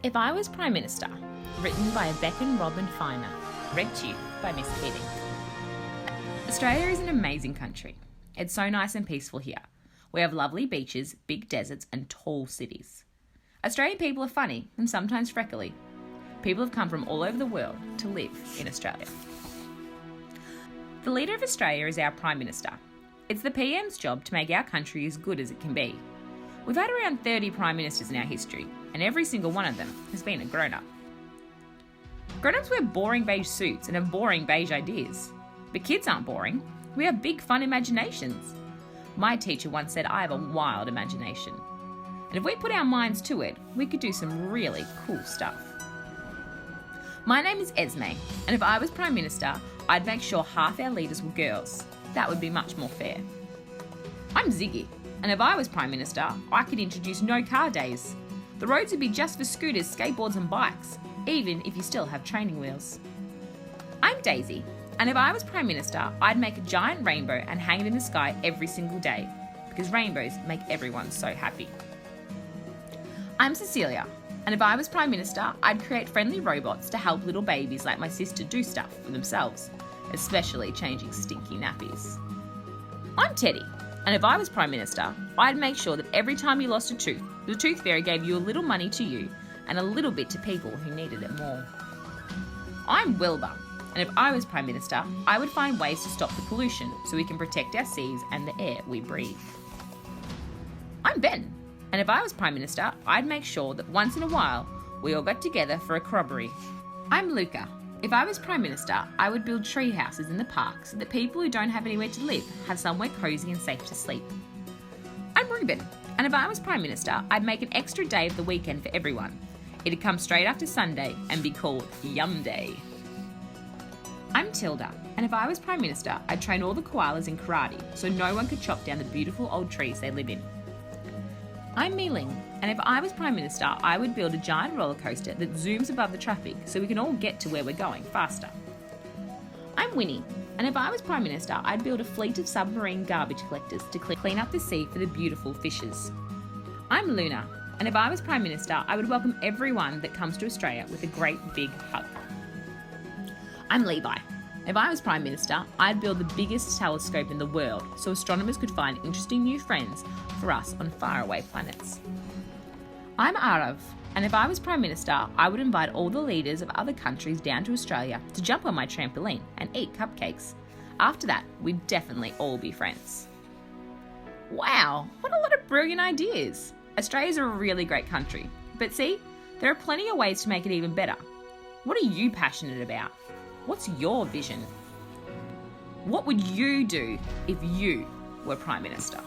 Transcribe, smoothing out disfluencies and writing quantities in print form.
If I Was Prime Minister, written by Beck and Robin Finer, read to you by Miss Keating. Australia is an amazing country. It's so nice and peaceful here. We have lovely beaches, big deserts and tall cities. Australian people are funny and sometimes freckly. People have come from all over the world to live in Australia. The leader of Australia is our Prime Minister. It's the PM's job to make our country as good as it can be. We've had around 30 Prime Ministers in our history, and every single one of them has been a grown-up. Grown-ups wear boring beige suits and have boring beige ideas. But kids aren't boring. We have big, fun imaginations. My teacher once said I have a wild imagination. And if we put our minds to it, we could do some really cool stuff. My name is Esme, and if I was Prime Minister, I'd make sure half our leaders were girls. That would be much more fair. I'm Ziggy, and if I was Prime Minister, I could introduce no car days. The roads would be just for scooters, skateboards and bikes, even if you still have training wheels. I'm Daisy, and if I was Prime Minister, I'd make a giant rainbow and hang it in the sky every single day, because rainbows make everyone so happy. I'm Cecilia, and if I was Prime Minister, I'd create friendly robots to help little babies like my sister do stuff for themselves, especially changing stinky nappies. I'm Teddy, and if I was Prime Minister, I'd make sure that every time you lost a tooth, the Tooth Fairy gave you a little money to you and a little bit to people who needed it more. I'm Wilbur, and if I was Prime Minister, I would find ways to stop the pollution so we can protect our seas and the air we breathe. I'm Ben, and if I was Prime Minister, I'd make sure that once in a while we all got together for a corroboree. I'm Luca. If I was Prime Minister, I would build tree houses in the park so that people who don't have anywhere to live have somewhere cosy and safe to sleep. I'm Ruben, and if I was Prime Minister, I'd make an extra day of the weekend for everyone. It'd come straight after Sunday and be called Yum Day. I'm Tilda, and if I was Prime Minister, I'd train all the koalas in karate so no one could chop down the beautiful old trees they live in. I'm Mei-Ling, and if I was Prime Minister, I would build a giant roller coaster that zooms above the traffic so we can all get to where we're going faster. I'm Winnie, and if I was Prime Minister, I'd build a fleet of submarine garbage collectors to clean up the sea for the beautiful fishes. I'm Luna, and if I was Prime Minister, I would welcome everyone that comes to Australia with a great big hug. I'm Levi. If I was Prime Minister, I'd build the biggest telescope in the world so astronomers could find interesting new friends for us on faraway planets. I'm Arav, and if I was Prime Minister, I would invite all the leaders of other countries down to Australia to jump on my trampoline and eat cupcakes. After that, we'd definitely all be friends. Wow, what a lot of brilliant ideas! Australia's a really great country, but see, there are plenty of ways to make it even better. What are you passionate about? What's your vision? What would you do if you were Prime Minister?